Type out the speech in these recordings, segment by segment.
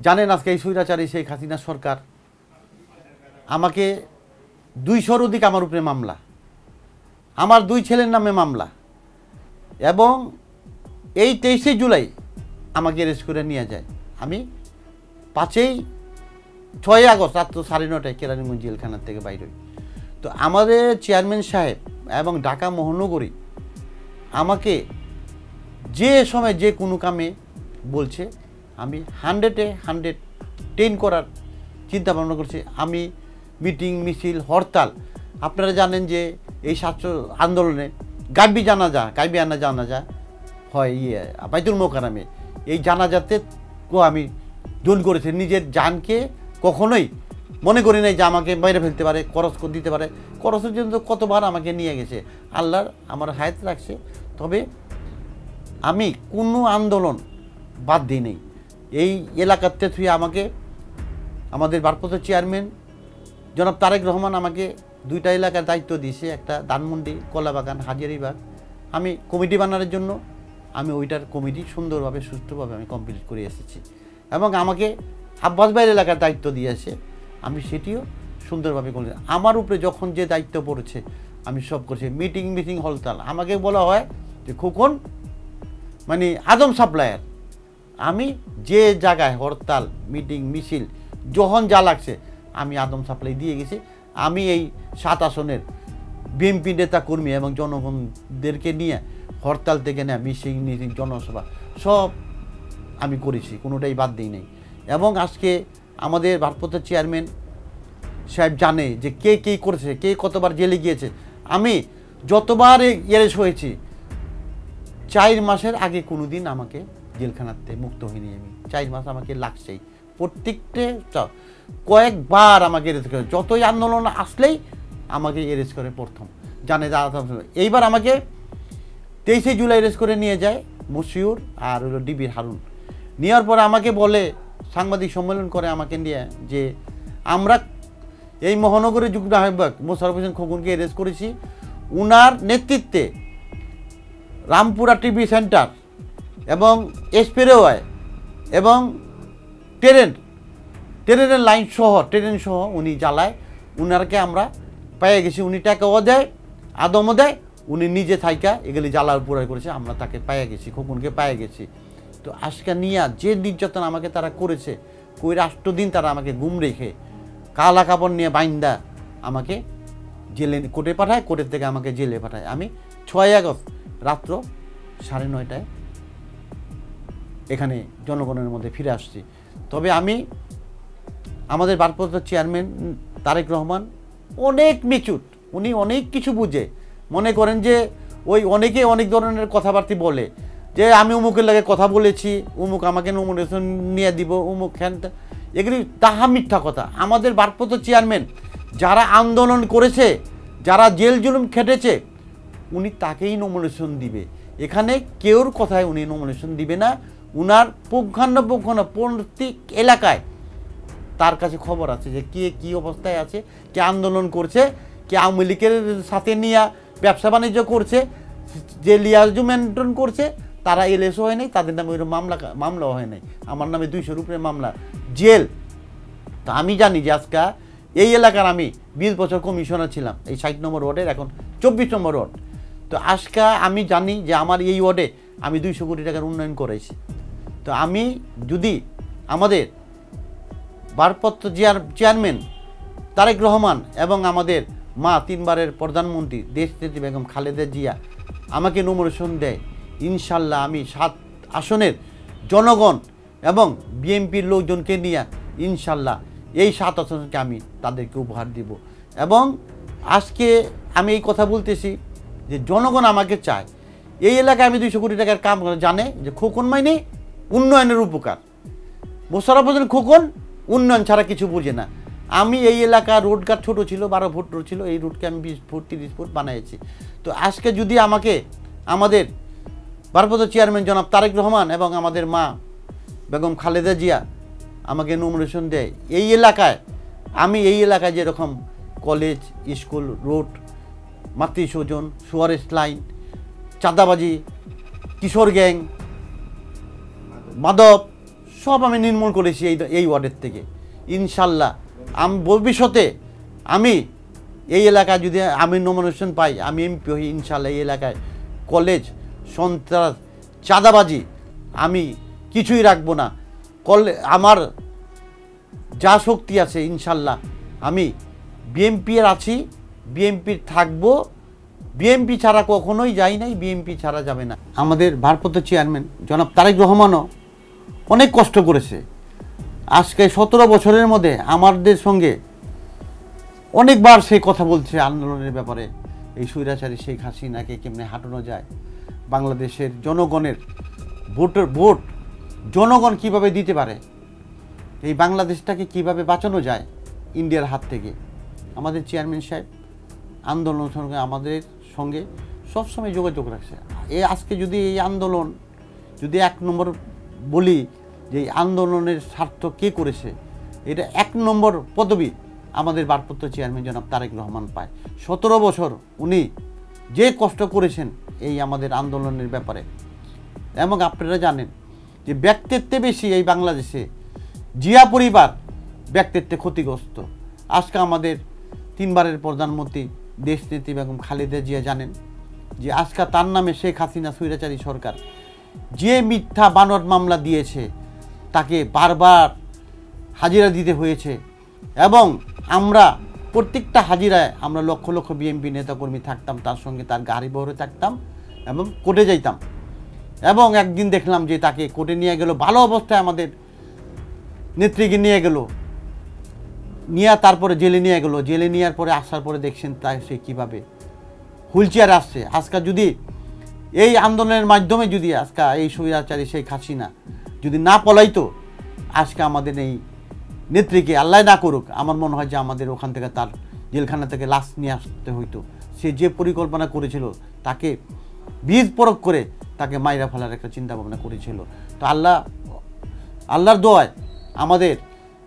জানেন আজকে এই স্বৈরাচারী শেখ হাসিনা সরকার আমাকে 200-র অধিক আমার উপরে মামলা, আমার 2 ছেলের নামে মামলা, এবং এই 23শে জুলাই আমাকে অ্যারেস্ট করে নিয়ে যায়। আমি 6ই আগস্ট রাত 9:30টায় কেরানীগঞ্জ জেলখানা থেকে বাইর হই। তো আমাদের চেয়ারম্যান সাহেব এবং ঢাকা মহানগরী আমাকে যে সময় যে কোনো কামে বলছে, আমি 100-এ 110 করার চিন্তা ভাবনা করছি। আমি মিটিং, মিছিল, হরতাল, আপনারা জানেন যে এই ছাত্র আন্দোলনে গাইবি জানাজা হয় বাইতুল মোকাররমে। এই জানাজাতে আমি জোন করেছি, নিজের জানকে কখনোই মনে করি নাই যে আমাকে বাইরে ফেলতে পারে, খরচ দিতে পারে। খরচের জন্য কতবার আমাকে নিয়ে গেছে, আল্লাহর আমার হায়াত রাখছে। তবে আমি কোনো আন্দোলন বাদ দিই নেই। এই এলাকাতে থুয়ে আমাকে আমাদের ভারপ্রাপ্ত চেয়ারম্যান জনাব তারেক রহমান আমাকে 2টা এলাকার দায়িত্ব দিয়েছে, একটা ধানমন্ডি, কলাবাগান, হাজারীবাগ। আমি কমিটি বানানোর জন্য আমি ওইটার কমিটি সুন্দরভাবে সুষ্ঠুভাবে আমি কমপ্লিট করে এসেছি, এবং আমাকে আব্বাস ভাইয়ের এলাকার দায়িত্ব দিয়েছে, আমি সেটিও সুন্দরভাবে করি। আমার উপরে যখন যে দায়িত্ব পড়েছে আমি সব করছি। মিটিং হরতাল, আমাকে বলা হয় যে খোকন মানে আদম সাপ্লায়ার। আমি যে জায়গায় হরতাল, মিটিং, মিছিল যখন যা লাগছে আমি আদম সাপ্লাই দিয়ে গেছি। আমি এই 7 আসনের বিএনপি নেতা কর্মী এবং জনগণদেরকে নিয়ে হরতাল থেকে নেয় মিটিং, জনসভা সব আমি করেছি, কোনোটাই বাদ দিই নাই। এবং আজকে আমাদের ভারপ্রাপ্ত চেয়ারম্যান সাহেব জানে যে কে কী করেছে, কে কতবার জেলে গিয়েছে। আমি যতবার অ্যারেস্ট হয়েছি 4 মাসের আগে কোনো দিন আমাকে জেলখানাতে মুক্ত হয়নি। আমি 4 মাস আমাকে লাগছেই, প্রত্যেকটা কয়েকবার আমাকে অ্যারেস্ট করে। যতই আন্দোলন আসলেই আমাকে অ্যারেস্ট করে প্রথম, জানে এইবার আমাকে 23শে জুলাই অ্যারেস্ট করে নিয়ে যায় মশিউর আর হলো ডিবির হারুন। নেওয়ার পরে আমাকে বলে, সাংবাদিক সম্মেলন করে আমাকে নিয়ে, যে আমরা এই মহানগরের যুগ্ম আহ্বায়ক মোশাররফ হোসেন খোকনকে অ্যারেস্ট করেছি। উনার নেতৃত্বে রামপুরা টিভি সেন্টার এবং এসপেরেওয়াই এবং ট্রেনের লাইন সহ ট্রেন সহ উনি জ্বালায়। উনারকে আমরা পেয়ে গেছি, উনি টাকাও দেয়, আদমও দেয়, উনি নিজে থাইকা এগুলি জ্বালার পুরাই করেছে। আমরা তাকে পেয়ে গেছি, খোকনকে পেয়ে গেছি। তো আজকে নিয়া যে নির্যাতন আমাকে তারা করেছে, কই রাষ্ট্রদিন তারা আমাকে গুম রেখে কালা কাপড় নিয়ে বাইন্দা আমাকে জেলে কোর্টে পাঠায়, কোর্টের থেকে আমাকে জেলে পাঠায়। আমি 6 আগস্ট রাত্র 9:30টায় এখানে জনগণের মধ্যে ফিরে আসছি। তবে আমি আমাদের ভারপ্রাপ্ত চেয়ারম্যান তারেক রহমান অনেক মেচুর, উনি অনেক কিছু বুঝে। মনে করেন যে ওই অনেকে অনেক ধরনের কথাবার্তা বলে যে আমি অমুকের লাগে কথা বলেছি, অমুক আমাকে নমিনেশন নিয়ে দিব, অমুক হ্যান, এগুলি তাহা মিথ্যা কথা। আমাদের ভারপ্রাপ্ত চেয়ারম্যান যারা আন্দোলন করেছে, যারা জেল জুলুম খেটেছে, উনি তাকেই নমিনেশন দিবে। এখানে কেউর কথায় উনি নমিনেশন দিবে না। উনার পুঙ্খানুপুঙ্খানু প্রত্যেক এলাকায় তার কাছে খবর আছে যে কে কী অবস্থায় আছে, কে আন্দোলন করছে, কে আওয়ামী লীগের সাথে নিয়ে ব্যবসা বাণিজ্য করছে, যে লিয়াজু মেনটেন করছে, তারা এলএসও হয় নাই, তাদের নামে ওই মামলাও হয় নাই। আমার নামে 200-র উপরে মামলা, জেল। তো আমি জানি যে আজকে এই এলাকার আমি 20 বছর কমিশনার ছিলাম, এই 60 নম্বর ওয়ার্ডের, এখন 24 নম্বর ওয়ার্ড। তো আজকে আমি জানি যে আমার এই ওয়ার্ডে আমি 200 কোটি টাকার উন্নয়ন করেছি। তো আমি যদি আমাদের ভারপ্রাপ্ত চেয়ারম্যান তারেক রহমান এবং আমাদের মা 3 বারের প্রধানমন্ত্রী দেশনেত্রী বেগম খালেদা জিয়া আমাকে নমিনেশন দেয়, ইনশাল্লাহ আমি 7 আসনের জনগণ এবং বিএনপির লোকজনকে নিয়ে ইনশাল্লাহ এই 7 আসনকে আমি তাদেরকে উপহার দিব। এবং আজকে আমি এই কথা বলতেছি যে জনগণ আমাকে চায়। এই এলাকায় আমি 200 কোটি টাকার কাম জানে যে খোকন মাইনে উন্নয়নের উপকার। মোশাররফ হোসেন খোকন উন্নয়ন ছাড়া কিছু বুঝে না। আমি এই এলাকা রোডঘাট ছোটো ছিল, 12 ফুট রোড ছিল, এই রোডকে আমি 20 ফুট 30 ফুট বানিয়েছি। তো আজকে যদি আমাকে আমাদের ভারপ্রাপ্ত চেয়ারম্যান জনাব তারেক রহমান এবং আমাদের মা বেগম খালেদা জিয়া আমাকে নমিনেশন দেয়, এই এলাকায় আমি এই এলাকায় যেরকম কলেজ, স্কুল, রোড, মাতৃস্বজন, সুয়ারেজ লাইন, চাঁদাবাজি, কিশোর গ্যাং, মাদক সব আমি নির্মূল করেছি এই ওয়ার্ডের থেকে। ইনশাল্লাহ আমি ভবিষ্যতে আমি এই এলাকায় যদি আমি নমিনেশন পাই, আমি এমপি হই, ইনশাল্লাহ এই এলাকায় কলেজ, সন্ত্রাস, চাঁদাবাজি আমি কিছুই রাখবো না। আমার যা শক্তি আছে ইনশাল্লাহ আমি বিএমপির আছি, বিএমপির থাকবো। বিএমপি ছাড়া কখনোই যাই নাই, বিএমপি ছাড়া যাবে না। আমাদের ভারপ্রাপ্ত চেয়ারম্যান জনাব তারেক রহমানও অনেক কষ্ট করেছে। আজকে 17 বছরের মধ্যে আমাদের সঙ্গে অনেকবার সেই কথা বলছে আন্দোলনের ব্যাপারে, এই স্বৈরাচারী শেখ হাসিনাকে কেমনে হাঁটানো যায়, বাংলাদেশের জনগণের ভোট জনগণ কিভাবে দিতে পারে, এই বাংলাদেশটাকে কিভাবে বাঁচানো যায় ইন্ডিয়ার হাত থেকে। আমাদের চেয়ারম্যান সাহেব আন্দোলনের সঙ্গে আমাদের সঙ্গে সবসময় যোগাযোগ রাখছে। আজকে যদি এই আন্দোলন যদি 1 নম্বর বলি যে এই আন্দোলনের স্বার্থ কে করেছে, এটা 1 নম্বর পদবি আমাদের ভারপ্রাপ্ত চেয়ারম্যান জনাব তারেক রহমান পায়। 17 বছর উনি যে কষ্ট করেছেন এই আমাদের আন্দোলনের ব্যাপারে। এবং আপনারা জানেন যে ব্যক্তিত্বে বেশি এই বাংলাদেশে জিয়া পরিবার ব্যক্তিত্বে ক্ষতিগ্রস্ত। আজকে আমাদের 3 বারের প্রধানমন্ত্রী দেশনেত্রী বেগম খালেদা জিয়া জানেন যে আজকে তার নামে শেখ হাসিনা স্বৈরাচারী সরকার যে মিথ্যা বানোয়াট মামলা দিয়েছে তাকে বারবার হাজিরা দিতে হয়েছে। এবং আমরা প্রত্যেকটা হাজিরায় আমরা লক্ষ লক্ষ বিএনপি নেতাকর্মী থাকতাম, তার সঙ্গে তার গাড়ি বহরে থাকতাম এবং কোর্টে যাইতাম। এবং একদিন দেখলাম যে তাকে কোর্টে নিয়ে গেল, ভালো অবস্থায় আমাদের নেত্রীকে নিয়ে গেল, নিয়ে তারপরে জেলে নিয়ে গেল। জেলে নেওয়ার পরে আসার পরে দেখছেন তাই সে কীভাবে হুইল চেয়ার আসছে। আজকে যদি এই আন্দোলনের মাধ্যমে যদি আজকে এই স্বৈরাচারী শেখ হাসিনা যদি না পলাইতো, আজকে আমাদের এই নেত্রীকে আল্লাহ না করুক, আমার মনে হয় যে আমাদের ওখান থেকে তার জেলখানা থেকে লাশ নিয়ে আসতে হইতো। সে যে পরিকল্পনা করেছিল তাকে বীজ প্রয়োগ করে তাকে মাইরা ফেলার একটা চিন্তা ভাবনা করেছিল। তো আল্লাহর দোয়ায়, আমাদের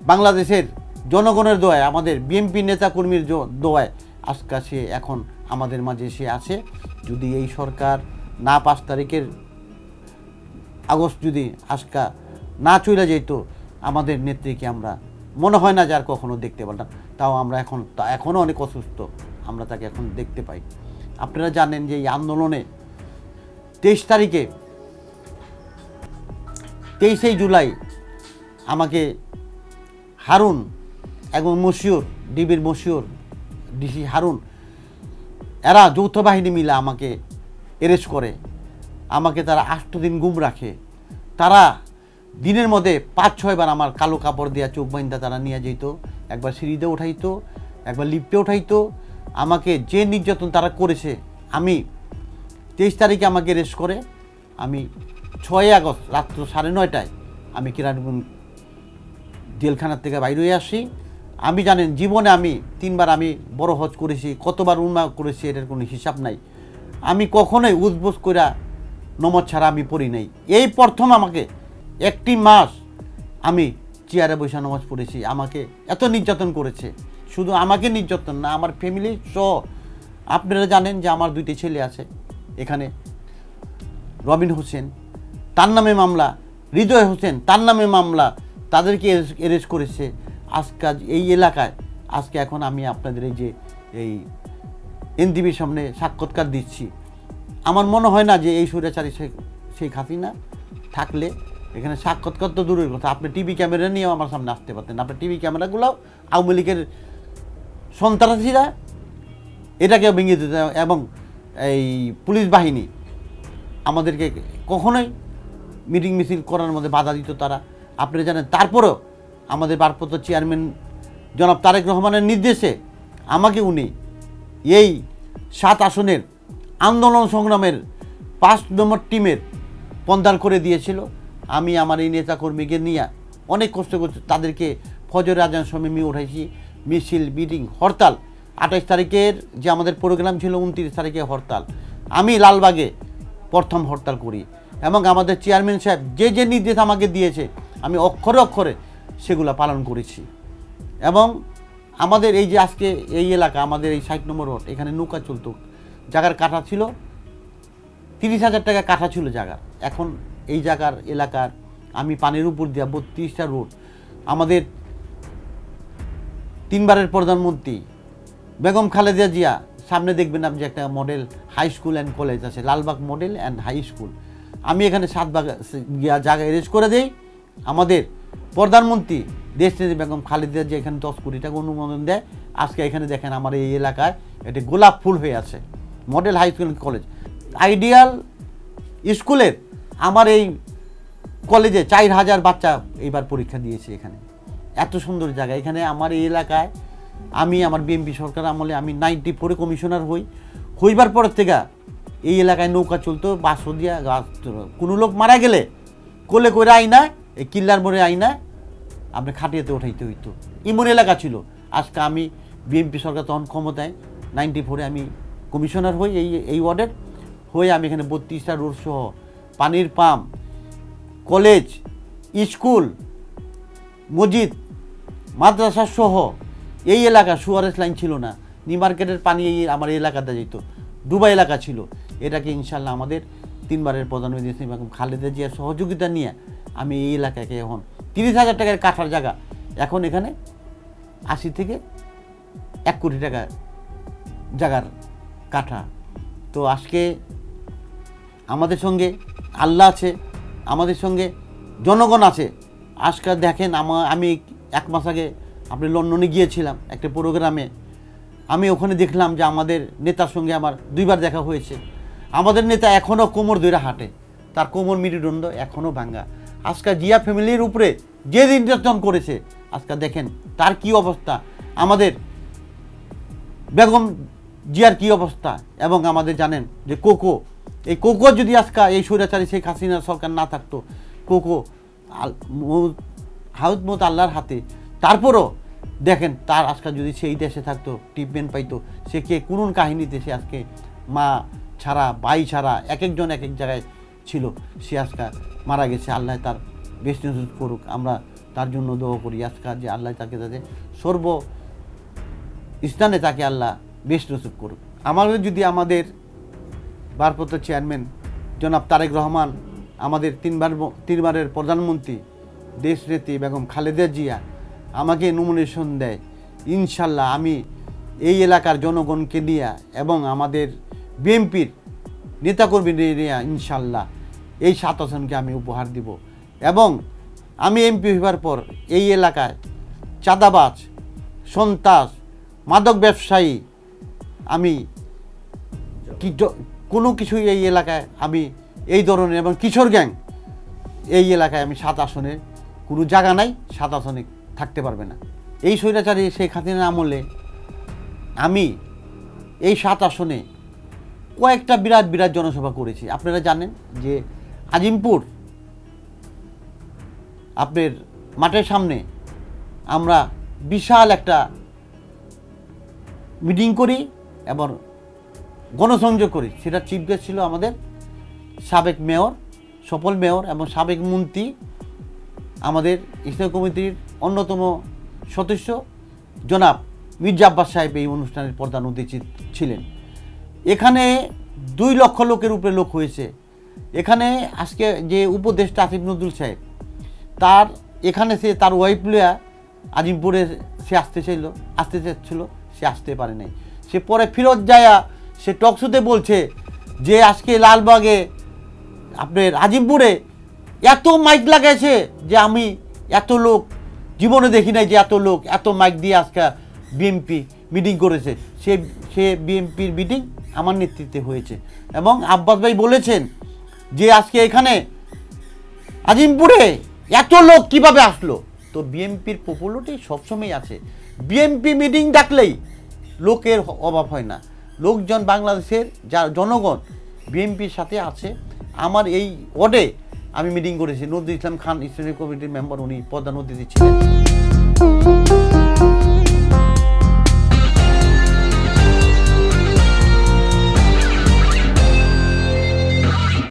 বাংলাদেশের জনগণের দোয়ায়, আমাদের বিএনপি নেতাকর্মীর দোয়ায় আজকে সে এখন আমাদের মাঝে সে আছে। যদি এই সরকার না 5 তারিখের আগস্ট যদি আজকে না চলে যেত, আমাদের নেত্রীকে আমরা মনে হয় না যার কখনো দেখতে পারতাম। তাও আমরা এখনও অনেক অসুস্থ, আমরা তাকে এখন দেখতে পাই। আপনারা জানেন যে এই আন্দোলনে 23 তারিখে 23শে জুলাই আমাকে হারুন এবং মশিউর, ডিবির মশিউর, ডিসি হারুন, এরা যৌথ বাহিনী মিলে আমাকে অ্যারেস্ট করে। আমাকে তারা 8 দিন গুম রাখে। তারা দিনের মধ্যে 5-6 বার আমার কালো কাপড় দেওয়া চোখ বাইন্দা তারা নিয়ে যেত, একবার সিঁড়িতে উঠাইতো, একবার লিফটে উঠাইতো। আমাকে যে নির্যাতন তারা করেছে, আমি 23 তারিখে আমাকে অ্যারেস্ট করে। আমি 6 আগস্ট রাত্র 9:30টায় আমি কিরানীগঞ্জ জেলখানার থেকে বাইরে হয়ে আসি। আমি জানেন জীবনে আমি 3 বার আমি বড় হজ করেছি, কতবার উমরা করেছি এটার কোনো হিসাব নাই। আমি কখনোই উজবুজ করে নমাজ ছাড়া আমি পড়ি নাই। এই প্রথম আমাকে 1 মাস আমি চেয়ারে বসে নামাজ পড়েছি। আমাকে এত নির্যাতন করেছে, শুধু আমাকে নির্যাতন না, আমার ফ্যামিলি সহ। আপনারা জানেন যে আমার 2টি ছেলে আছে এখানে, রবিন হোসেন তার নামে মামলা, হৃদয় হোসেন তার নামে মামলা, তাদেরকে অ্যারেস্ট করেছে। আজকে এই এলাকায় আজকে এখন আমি আপনাদের এই এনটিভির সামনে সাক্ষাৎকার দিচ্ছি। আমার মনে হয় না যে এই স্বৈরাচারী শেখ হাসিনা থাকলে এখানে সাক্ষাৎকার তো দূরের কথা, আপনি টিভি ক্যামেরা নিয়েও আমার সামনে আসতে পারতেন। আপনার টিভি ক্যামেরাগুলো আওয়ামী লীগের সন্ত্রাসীরা এটাকে ভেঙে দিতে, এবং এই পুলিশ বাহিনী আমাদেরকে কখনোই মিটিং মিছিল করার মধ্যে বাধা দিত তারা। আপনারা জানেন, তারপরেও আমাদের ভারপ্রাপ্ত চেয়ারম্যান জনাব তারেক রহমানের নির্দেশে আমাকে উনি এই 7 আসনের আন্দোলন সংগ্রামের 5 নম্বর টিমের প্রধান করে দিয়েছিল। আমি আমার এই নেতাকর্মীকে নিয়ে অনেক কষ্ট করছি, তাদেরকে ফজর আজান সময় আমি উঠাইছি, মিছিল, মিটিং, হরতাল। 28 তারিখের যে আমাদের প্রোগ্রাম ছিল, 29 তারিখে হরতাল। আমি লালবাগে প্রথম হরতাল করি, এবং আমাদের চেয়ারম্যান সাহেব যে নির্দেশ আমাকে দিয়েছে আমি অক্ষরে অক্ষরে সেগুলো পালন করেছি। এবং আমাদের এই যে আজকে এই এলাকা, আমাদের এই 60 নম্বর রোড, এখানে নৌকা চলতো, জায়গার কাঠা ছিল 30,000 টাকা কাঠা ছিল জায়গার। এখন এই জায়গার এলাকার আমি পানির উপর দিয়া 32টা রোড, আমাদের 3বারের প্রধানমন্ত্রী বেগম খালেদা জিয়া, সামনে দেখবেন আপনি একটা model high school and college আছে, Lalbagh model and high school. আমি এখানে 7 জায়গা অ্যারেঞ্জ করে দেই। আমাদের প্রধানমন্ত্রী দেশনেত্রী বেগম খালেদা জিয়া এখানে 10 কোটি টাকা অনুমোদন দেয়। আজকে এখানে দেখেন আমার এই এলাকায় এটি গোলাপ ফুল হয়ে আছে, model high school college. Ideal স্কুলের আমার এই কলেজে 4000 বাচ্চা এইবার পরীক্ষা দিয়েছে। এখানে এত সুন্দর জায়গা। এখানে আমার এই এলাকায় আমি আমার বিএনপি সরকার আমলে আমি 94-এ কমিশনার হইবার পর থেকে এই এলাকায় নৌকা চলতো, বাসও দিয়া কোনো লোক মারা গেলে কোলে করে আইনা এই কিল্লার মোড়ে আইনা আপনি খাটিয়াতে উঠাইতে হইতো, এমন এলাকা ছিল। আজকে আমি বিএনপি সরকার তখন ক্ষমতায় 94-এ আমি কমিশনার হই এই ওয়ার্ডের হয়ে আমি এখানে 32টা রোড সহ পানির পাম্প, কলেজ, স্কুল, মসজিদ, মাদ্রাসা সহ এই এলাকা সুয়ারেস লাইন ছিল না, নিউ মার্কেটের পানি এই আমার এলাকাতে যেত, ডুবাই এলাকা ছিল। এটাকে ইনশাল্লাহ আমাদের 3বারের প্রধানমন্ত্রী এবং খালেদা জিয়ার সহযোগিতা নিয়ে আমি এই এলাকাকে এখন 30,000 টাকার কাঠার জায়গা এখন এখানে 80 থেকে 1 কোটি টাকা জায়গার কাঠা। তো আজকে আমাদের সঙ্গে আল্লাহ আছে, আমাদের সঙ্গে জনগণ আছে। আজকে দেখেন আমি 1 মাস আগে আপনি লন্ডনে গিয়েছিলাম একটা প্রোগ্রামে, আমি ওখানে দেখলাম যে আমাদের নেতার সঙ্গে আমার 2বার দেখা হয়েছে। আমাদের নেতা এখনও কোমর ধরে হাঁটে, তার কোমর মেরুদণ্ড এখনও ভাঙ্গা। আজকে জিয়া ফ্যামিলির উপরে যে নির্যাতন করেছে আজকে দেখেন তার কি অবস্থা, আমাদের বেগম জিয়ার কি অবস্থা। এবং আমাদের জানেন যে কোকো, এই কোকো যদি আজকে এই স্বৈরাচারী শেখ হাসিনার সরকার না থাকতো, কোকো হাউত মত আল্লাহর হাতে, তারপরও দেখেন তার আজকে যদি সেই দেশে থাকতো ট্রিটমেন্ট পাইতো, সে কে কোন কাহিনীতে সে আজকে মা ছাড়া ভাই ছাড়া এক একজন এক এক জায়গায় ছিল, সে আজকে মারা গেছে। আল্লাহ তার বেস্ট নসিব করুক, আমরা তার জন্য দোয়া করি আজকে যে আল্লাহ তাকে তাদের সর্ব স্থানে তাকে আল্লাহ বেস্ট নসিব করুক। আমাদের যদি আমাদের ভারপ্রাপ্ত চেয়ারম্যান জনাব তারেক রহমান, আমাদের 3বারের প্রধানমন্ত্রী দেশনেত্রী বেগম খালেদা জিয়া আমাকে নমিনেশন দেয়, ইনশাল্লাহ আমি এই এলাকার জনগণকে নিয়ে এবং আমাদের বিএনপির নেতাকর্মীদের নিয়ে ইনশাল্লাহ এই 7 আসনকে আমি উপহার দিব। এবং আমি এমপি হবার পর এই এলাকায় চাঁদাবাজ, সন্ত্রাস, মাদক ব্যবসায়ী, আমি কোনো কিছুই এই এলাকায় আমি এই ধরনের এবং কিশোর গ্যাং এই এলাকায় আমি 7 আসনের কোনো জায়গা নাই, 7 আসনে থাকতে পারবে না। এই স্বৈরাচারী শেখ হাসিনার আমলে আমি এই 7 আসনে কয়েকটা বিরাট বিরাট জনসভা করেছি। আপনারা জানেন যে আজিমপুর আপনার মাঠের সামনে আমরা বিশাল একটা মিটিং করি এবং গণসংযোগ করি। সেটা চিফ গেস্ট ছিল আমাদের সাবেক মেয়র, সফল মেয়র এবং সাবেক মন্ত্রী, আমাদের স্থায়ী কমিটির অন্যতম সদস্য জনাব মির্জা আব্বাস সাহেব এই অনুষ্ঠানের প্রধান অতিথি ছিলেন। এখানে 2 লক্ষ লোকের উপরে লোক হয়েছে। এখানে আজকে যে উপদেষ্টা আসিফ নজরুল সাহেব, তার এখানে সে তার ওয়াইফ লিয়া আজিমপুরে সে আসতে চাচ্ছিল, সে আসতে পারে নাই। সে পরে ফিরত যায়া সে টকশোতে বলছে যে আজকে লালবাগে আপনার আজিমপুরে এত মাইক লাগাইছে যে আমি এত লোক জীবনে দেখি নাই, যে এত লোক এত মাইক দিয়ে আজকে বিএনপি মিটিং করেছে। সে বিএনপির মিটিং আমার নেতৃত্বে হয়েছে। এবং আব্বাস ভাই বলেছেন যে আজকে এখানে আজিমপুরে এত লোক কিভাবে আসলো। তো বিএনপির পপুলারিটি সবসময় আছে, বিএনপি মিটিং ডাকলেই লোকের অভাব হয় না। লোকজন বাংলাদেশের যারা জনগণ বিএনপির সাথে আছে। আমার এই ওয়ার্ডে আমি মিটিং করেছি, নজরুল ইসলাম খান স্ট্যান্ডিং কমিটির মেম্বার, উনি প্রধান অতিথি ছিলেন।